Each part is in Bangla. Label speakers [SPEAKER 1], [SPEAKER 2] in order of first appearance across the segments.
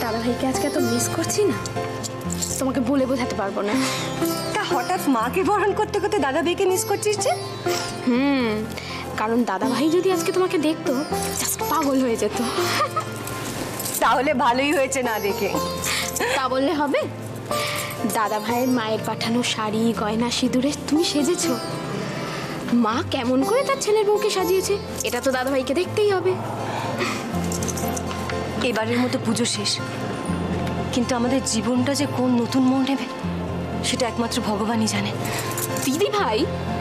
[SPEAKER 1] দাদা ভাইকে আজকে এত মিস করছি না, তোমাকে বলে বোঝাতে পারবো না।
[SPEAKER 2] তা হঠাৎ মাকে বরণ করতে করতে দাদা ভাইকে মিস করছিস যে?
[SPEAKER 1] কারণ দাদা ভাই যদি আজকে তোমাকে দেখতো জাস্ট পাগল হয়ে যেত।
[SPEAKER 2] তাহলে ভালোই হয়েছে না দেখে।
[SPEAKER 1] তা বললে হবে? দাদা ভাইয়ের মায়ের পাঠানো শাড়ি গয়না সিঁদুরে তুমি সেজেছো, মা কেমন করে তার ছেলের বউকে সাজিয়েছে এটা তো দাদা ভাইকে দেখতেই হবে।
[SPEAKER 2] এবারের মতো পুজো শেষ, কিন্তু আমাদের জীবনটা যে কোন নতুন মোড় নেবে সেটা একমাত্র ভগবানই জানে।
[SPEAKER 1] দিদি ভাই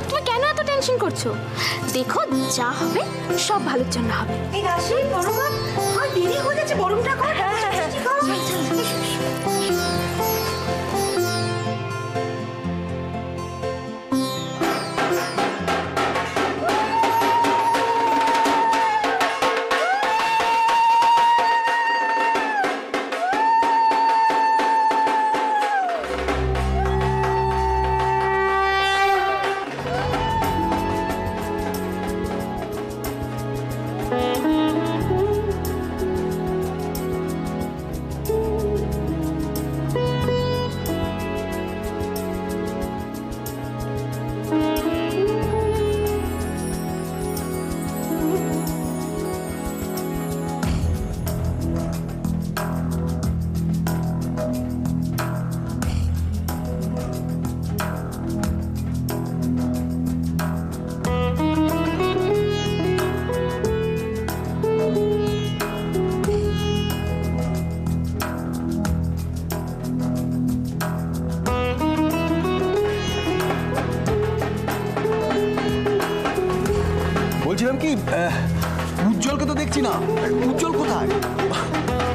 [SPEAKER 1] তুমি কেন এত টেনশন করছো? দেখো যা হবে সব ভালোর জন্য হবে।
[SPEAKER 2] এই রাশি বড়মা আর দেরি হয়ে গেছে, বরণটা কর। হ্যাঁ হ্যাঁ হ্যাঁ।
[SPEAKER 3] বলছিলাম কি, উজ্জ্বলকে তো দেখছি না। উজ্জ্বল কোথায়?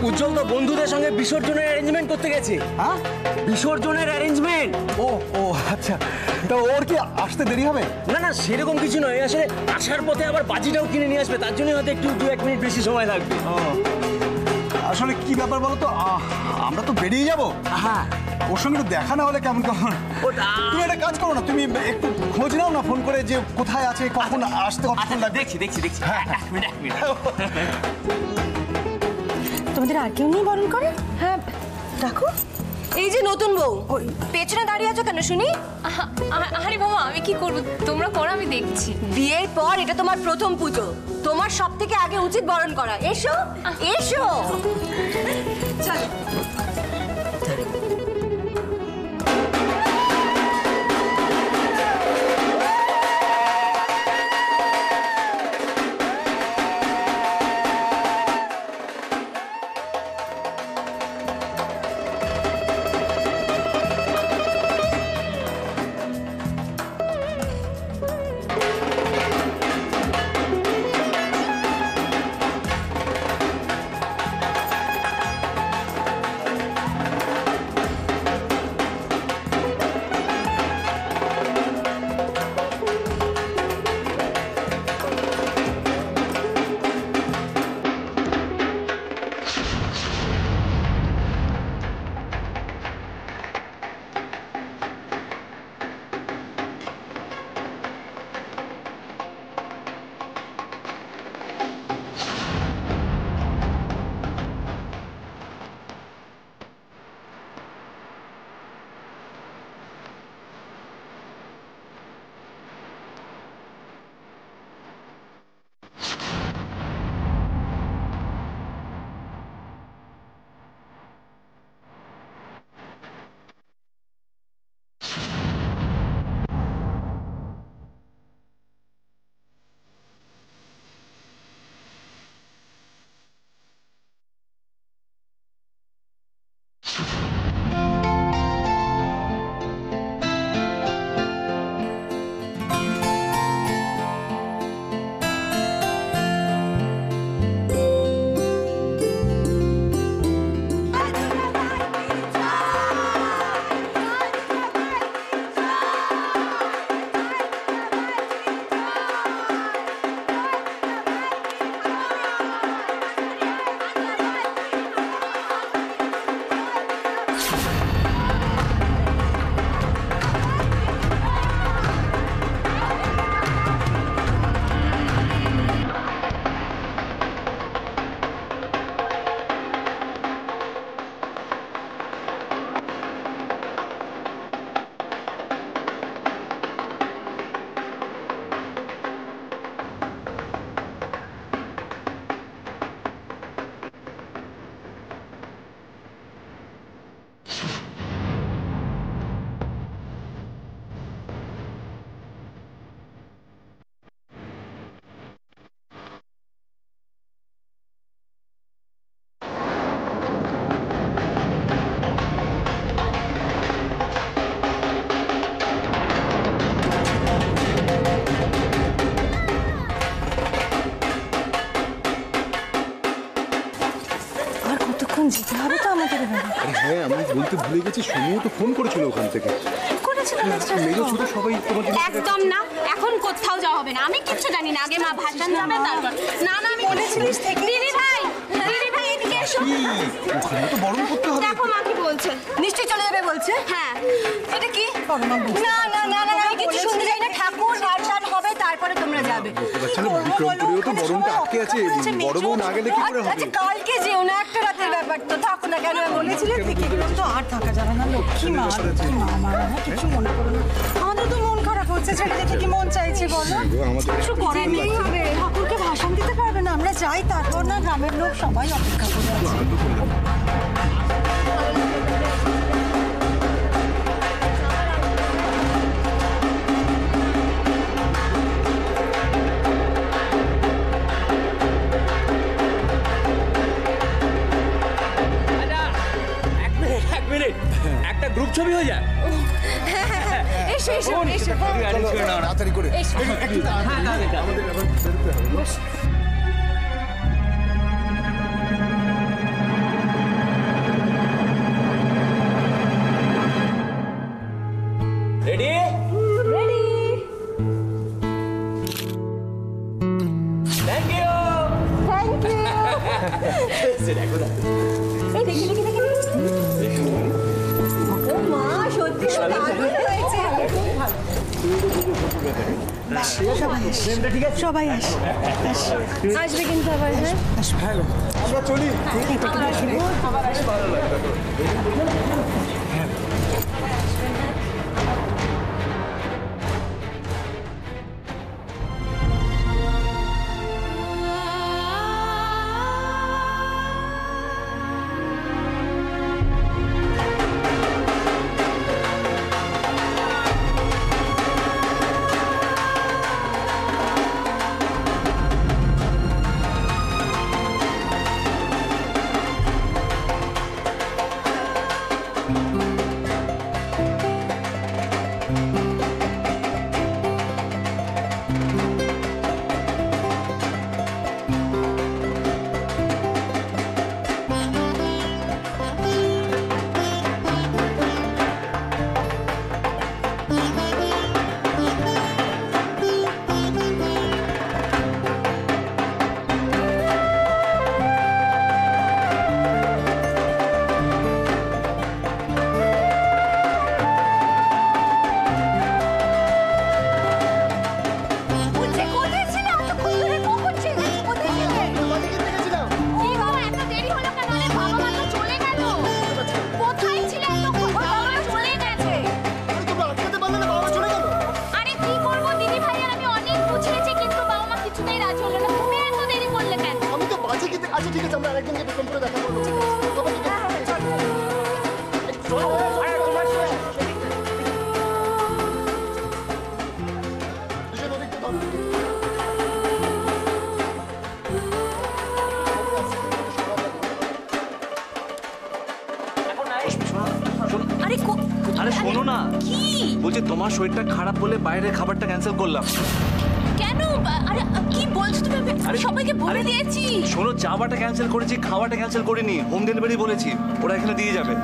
[SPEAKER 4] উজ্জ্বল তো বন্ধুদের সঙ্গে বিসর্জনের অ্যারেঞ্জমেন্ট করতে গেছে।
[SPEAKER 3] হ্যাঁ,
[SPEAKER 4] বিসর্জনের অ্যারেঞ্জমেন্ট।
[SPEAKER 3] ও ও আচ্ছা, তা ওর কি আসতে দেরি হবে?
[SPEAKER 4] না না, সেরকম কিছু নয়, আসলে আসার পথে আবার বাজিটাও কিনে নিয়ে আসবে, তার জন্য হয়তো একটু 2-1 মিনিট বেশি সময় লাগবে।
[SPEAKER 3] আসলে কি ব্যাপার বলো তো, আমরা তো বেরিয়ে যাবো।
[SPEAKER 4] হ্যাঁ,
[SPEAKER 3] ওর সঙ্গে একটু দেখা না হলে কেমন কেমন। তুমি একটা কাজ করো না, তুমি একটু খোঁজ নাও না ফোন করে যে কোথায় আছে, কখন আসতে কতক্ষণ লাগবে।
[SPEAKER 4] দেখছি।
[SPEAKER 3] হ্যাঁ
[SPEAKER 4] এক মিনিট।
[SPEAKER 2] তোমাদের আর কেউ নেই বরণ করে? হ্যাঁ দেখো, এই যে নতুন বউ পেছনে দাঁড়িয়ে আছো কেন শুনি?
[SPEAKER 5] আরে বাবা, আমি কি করব? তোমরা করো, আমি দেখছি।
[SPEAKER 2] বিয়ের পর এটা তোমার প্রথম পুজো, তোমার সব থেকে আগে উচিত বরণ করা। এসো এসো, চলো।
[SPEAKER 6] এখন যেতে হবে তো আমাদের এবারে।
[SPEAKER 3] আরে হ্যাঁ, আমি বলতে ভুলে গেছি, সোনুও তো ফোন করেছিল ওখান থেকে।
[SPEAKER 6] করেছিল
[SPEAKER 3] মেজো ছোট সবাই তোমার জন্য
[SPEAKER 1] একদম না, এখন কোথাও যাওয়া হবে না। আমি কিচ্ছু জানি না, আগে মা ভাষণ যাবে তারপর। না না, আমি
[SPEAKER 6] বলেছিলিস থেকে।
[SPEAKER 1] দিদি ভাই এদিকে এসো।
[SPEAKER 3] কি ওখানে তো বরণ করতে হবে।
[SPEAKER 1] দেখো মা কি বলছে।
[SPEAKER 2] নিশ্চয়ই চলে যাবে বলছে।
[SPEAKER 1] হ্যাঁ,
[SPEAKER 2] এটা কি? না না না না, আমি কিছু শুনতে চাই না। ঠাকুর ভাষণ হবে তারপরে তোমরা যাবে।
[SPEAKER 3] বাচ্চা না, বিক্রমপুরেও তো বরণটা আটকে আছে, বড় বউ না গেলে কি করে হবে?
[SPEAKER 2] আচ্ছা কালকে যেও না, একটা রাতের ব্যাপার তো, থাকো না কেন বলেছিলে?
[SPEAKER 6] থেকে গেলাম তো আর থাকা যাবে না। লক্ষ্মী মা, লক্ষ্মী মা আমার, হ্যাঁ, কিছু মনে করো না। আমাদের তো মন খারাপ হচ্ছে, ছেড়ে যেতে কি মন চাইছে বলো?
[SPEAKER 3] আমাদের
[SPEAKER 6] কিছু করার নেই হবে, ঠাকুরকে ভাষণ দিতে পারবে না। আমরা যাই, তারপর না গ্রামের লোক সবাই অপেক্ষা করে আছে।
[SPEAKER 4] এক মিনিট, একটা গ্রুপ ছবি হয়ে যায়।
[SPEAKER 2] এসো এসো এসো।
[SPEAKER 3] তাড়াতাড়ি করে
[SPEAKER 4] রেডি? Thank you.
[SPEAKER 2] মা সত্যি দারুণ হয়েছে।
[SPEAKER 6] সবাই আসে।
[SPEAKER 2] আসবে কিন্তু আবার। হ্যাঁ
[SPEAKER 3] আমরা চলি।
[SPEAKER 7] আচ্ছা ঠিক আছে, আমরা আরেকদিন গিয়ে বিক্রমপুরে দেখা করবো।
[SPEAKER 4] আরে শোনো না, কি বলছি, তোমার শরীরটা খারাপ বলে বাইরের খাবারটা ক্যান্সেল করলাম।
[SPEAKER 5] কেন? আরে কি বলছো তুমি? আমি সবাইকে বলে দিয়েছি।
[SPEAKER 4] শোনো, যাওয়াটা ক্যান্সেল করেছি, খাওয়াটা ক্যান্সেল করিনি। হোম ডেলিভারি বলেছি, ওরা এখানে দিয়ে যাবে।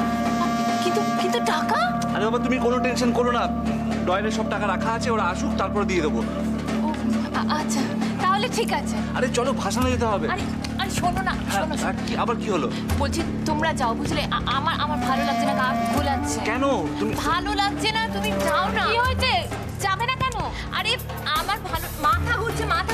[SPEAKER 5] কিন্তু কিন্তু টাকা?
[SPEAKER 4] আরে বাবা, তুমি কোনো টেনশন করো না, ডয়েলে সব টাকা রাখা আছে, ওরা আসুক তারপরে দিয়ে দেবো।
[SPEAKER 5] আচ্ছা তাহলে ঠিক আছে।
[SPEAKER 4] আরে চলো, ভাসানে যেতে হবে।
[SPEAKER 5] আরে আরে শোনো না, শোনো শোনো।
[SPEAKER 4] আবার কি হলো?
[SPEAKER 5] বলছি তোমরা যাও, বুঝলে? আমার ভালো লাগছে না, গা গোলাচ্ছে।
[SPEAKER 4] কেন? তুমি
[SPEAKER 5] ভালো লাগছে না, তুমি যাও না। কি হয়েছে? যাবে না কেন? আরে আমার ভালো মাথা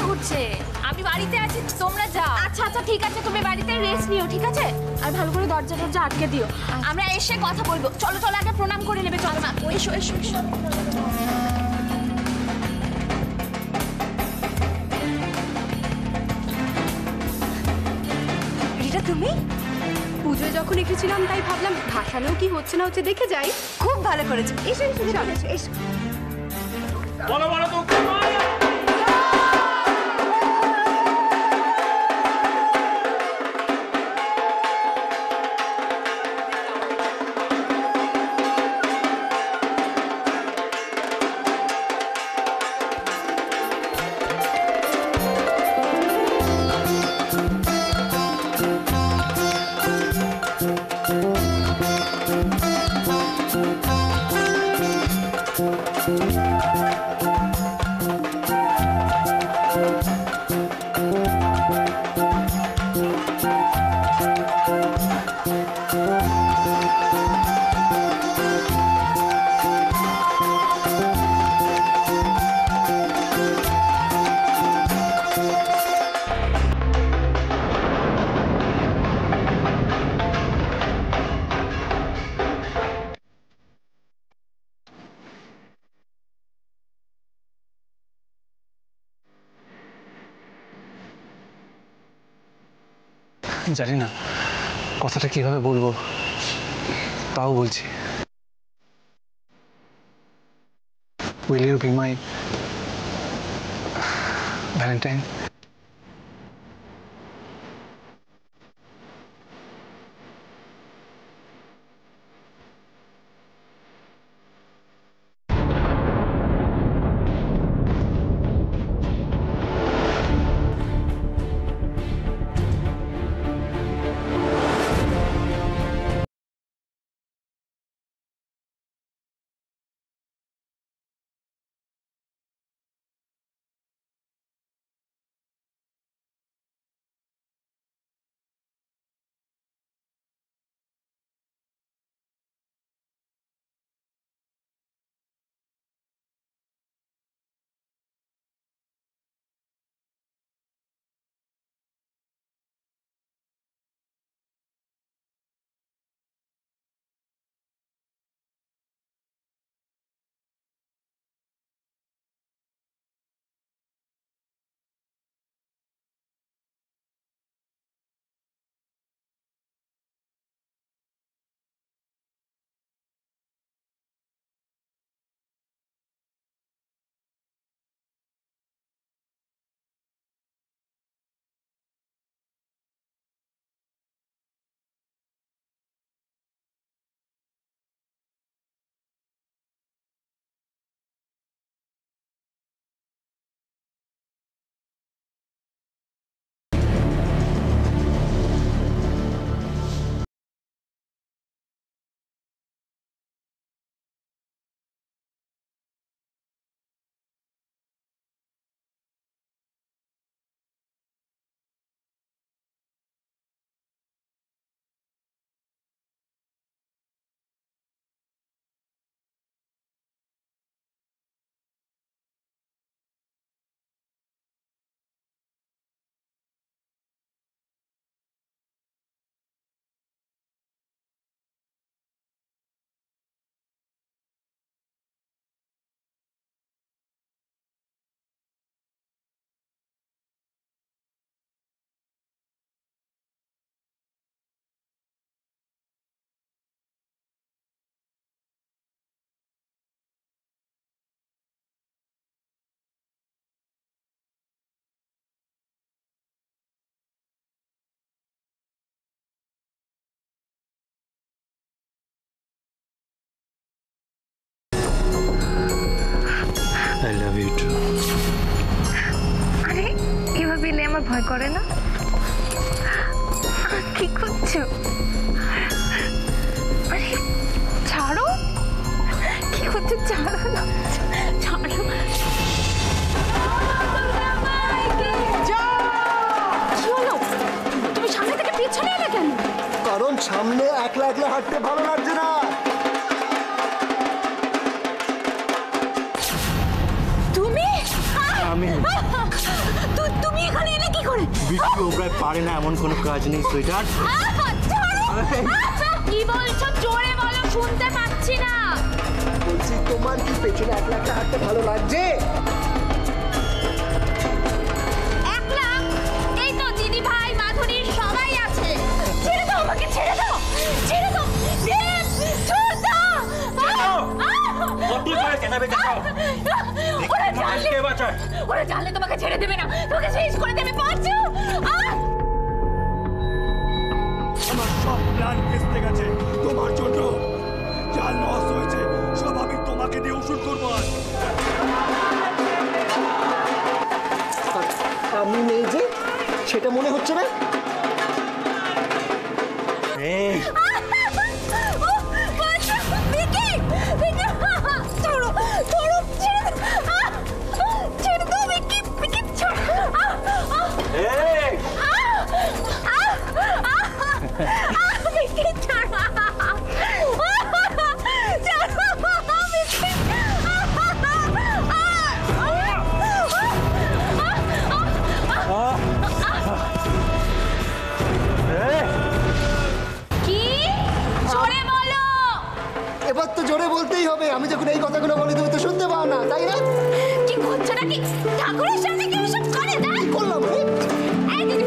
[SPEAKER 5] ঘুরছে। আমি বাড়িতে আছি, তোমরা যাও।
[SPEAKER 1] আচ্ছা আচ্ছা ঠিক আছে, তুমি বাড়িতে রেস্ট নিও, ঠিক আছে? আর ভালো করে দরজা আটকে দিও।
[SPEAKER 5] আমরা এসে কথা বলবো। চলো চলো, আগে প্রণাম করে নেবে। চলো না, এসো এসো এসো।
[SPEAKER 2] রিটা, তুমি?
[SPEAKER 1] পুজোয় যখন এঁকেছিলাম তাই ভাবলাম ভাসানেও কি হচ্ছে না হচ্ছে দেখে যাই।
[SPEAKER 2] খুব ভালো করেছো। এসো এসো এসো এসো।
[SPEAKER 4] বলো বলো তো।
[SPEAKER 8] জানি না কথাটা কিভাবে বলবো, তাও বলছি। Will you be my Valentine? I love you too.
[SPEAKER 5] আরে এভাবে এলে আমার ভয় করে না? কি করছো? আরে ছাড়ো, কি করছো? ছাড়ো না, ছাড়ো।
[SPEAKER 1] কি হলো? তুমি সামনে থেকে পিছনে এলে কেন?
[SPEAKER 7] কারণ সামনে একলা একলা হাঁটতে ভালো লাগছে না।
[SPEAKER 1] তুমি এখানে এলে কি করে?
[SPEAKER 4] বিট্টু ওরাই পারে না এমন কোনো কাজ নেই সুইটার।
[SPEAKER 5] কি বলছো? জোরে বলো, শুনতে পাচ্ছি না।
[SPEAKER 7] বলছি তোমার কি পেছনে একলা একলা হাঁটতে ভালো লাগছে?
[SPEAKER 5] একলা? এই তো দিদি ভাই মাধুরী সবাই আছে। ছেড়ে দাও আমাকে, ছেড়ে দাও, ছেড়ে দাও, ছেড়ে দাও।
[SPEAKER 4] কত করে কেনাবে দেখাও।
[SPEAKER 5] ওরা জানলে তোমাকে ছেড়ে দেবে না, তোমাকে শেষ করে দেবে। পারছো?
[SPEAKER 3] আমার সব প্ল্যান ভেস্তে গেছে তোমার জন্য। যা লস হয়েছে সব আমি তোমাকে দিয়ে উসুল করবো।
[SPEAKER 7] আমি নেই যে, সেটা মনে হচ্ছে না।
[SPEAKER 4] এই
[SPEAKER 7] এবার তো জোরে বলতেই হবে। আমি যখন এই কথাগুলো বলি তুমি তো শুনতে পাও না, তাই না?
[SPEAKER 5] কি করছো নাকি? ঠাকুরের সামনে কেউ সব করে?
[SPEAKER 7] করলাম
[SPEAKER 5] এই দিদি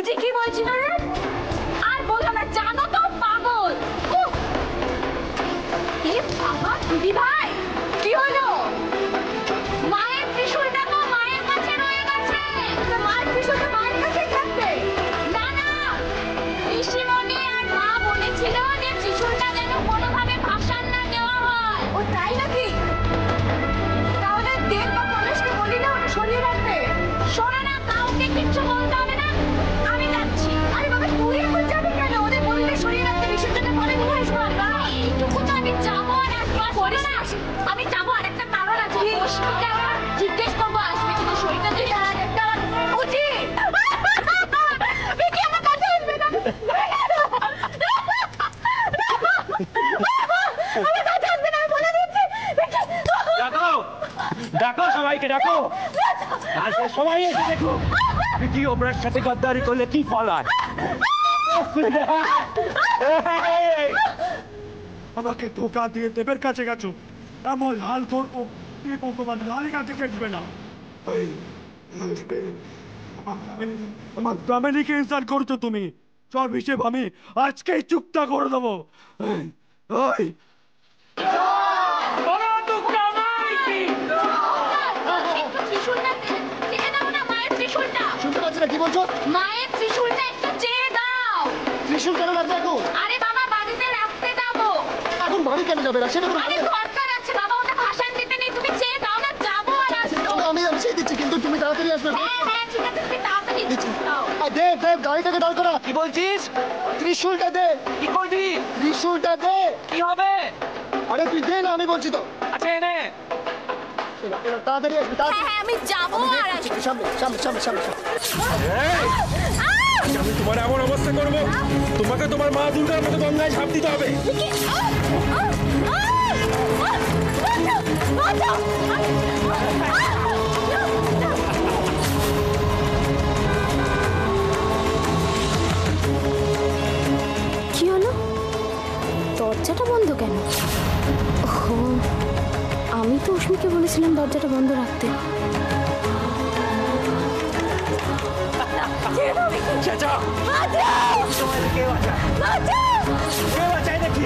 [SPEAKER 5] বুঝি কি বলছিল রে? আর বলো না, জানো তো পাগল। উফ! এ বাবা, দিদি ভাই কি হলো? মায়ের ত্রিশূলটা তো মায়ের কাছে রয়ে গেছে। মায়ের ত্রিশূলটা মায়ের কাছে থাকবে। না না, ঋষিমণি আর মা বলেছিল যে ত্রিশূলটা যেন কোনোভাবে ভাসান না দেওয়া হয়। ও তাই নাকি? তাহলে দেব বা পরেশকে বলি না ওটা সরিয়ে রাখতে। শোনো না, কাউকে কিচ্ছু বলতে হবে না, আমি যাচ্ছি। আরে বাবা, তুই এখন যাবি কেন? ওদের বললে সরিয়ে রাখতে, বিসর্জনের পরে নিয়ে আসবো আমরা। এইটুকু তো আমি যাবো আর আসবো। করিস না, আমি যাবো। আর একটা কারণ আছে, বসতে আমার জিজ্ঞেস করবো আসবে কিন্তু শরীরটা দিয়ে আর একটা উচিত। বিকি আমার কাছে আসবে না। আমার কাছে আসবে না, আমি বলে দিচ্ছি।
[SPEAKER 4] ডাকো, ডাকো সবাইকে, ডাকো। আজকে সবাই এসে দেখো কি ওমরার সাথে গদ্দারি করলে কি ফল হয়।
[SPEAKER 9] আমাকে ধোকা দিয়ে দেবের কাছে গেছো, এমন হাল করবো এ ভগবান হালের কাছে গেছবে না। আমার ফ্যামিলিকে ইনসাল্ট করছো তুমি, সব হিসেব আমি আজকেই চুক্তা করে দেবো। ওই
[SPEAKER 5] ত্রিশূলটা চেয়ে দাও না, মায়ের ত্রিশূলটা।
[SPEAKER 7] শুনতে পাচ্ছি না, কি বলছো?
[SPEAKER 5] মায়ের ত্রিশূলটা একটু চেয়ে দাও।
[SPEAKER 7] ত্রিশূল কেন লাগবে এখন?
[SPEAKER 5] আরে বাবা, বাড়িতে রাখতে যাবো।
[SPEAKER 7] এখন বাড়ি কেন যাবে না সেটা বলো।
[SPEAKER 5] আরে দরকার আছে বাবা, ওটা ভাসান দিতে নেই, তুমি চেয়ে দাও না, যাবো আর আসবো।
[SPEAKER 7] আমি সেই দিচ্ছি, কিন্তু তুমি তাড়াতাড়ি আসবে।
[SPEAKER 5] হ্যাঁ হ্যাঁ ঠিক আছে, তুমি তাড়াতাড়ি দাও।
[SPEAKER 7] আর দেব দেব গাড়িটাকে দাঁড় করা।
[SPEAKER 4] কি বলছিস?
[SPEAKER 7] ত্রিশূলটা দে,
[SPEAKER 4] কি করবি?
[SPEAKER 7] ত্রিশূলটা দে।
[SPEAKER 4] কি হবে?
[SPEAKER 7] আরে তুই দে না, আমি বলছি তো।
[SPEAKER 4] আচ্ছা এনে
[SPEAKER 7] তাড়াতাড়ি আসবে,
[SPEAKER 5] হ্যাঁ
[SPEAKER 7] তাড়াতাড়ি।
[SPEAKER 5] হ্যাঁ, আমি যাবো আর আসবো।
[SPEAKER 7] সামনে সামনে সামনে সামনে সামনে।
[SPEAKER 9] আমি তোমার এমন অবস্থা করবো, তোমাকে তোমার মা দুর্গার মতো গঙ্গায় ঝাঁপ দিতে হবে।
[SPEAKER 1] কি হলো? দরজাটা বন্ধ কেন? ও, আমি তো অস্মিকে বলেছিলাম দরজাটা বন্ধ রাখতে।
[SPEAKER 4] চাচা সময় কে বাঁচায়? কে বাঁচায় দেখি?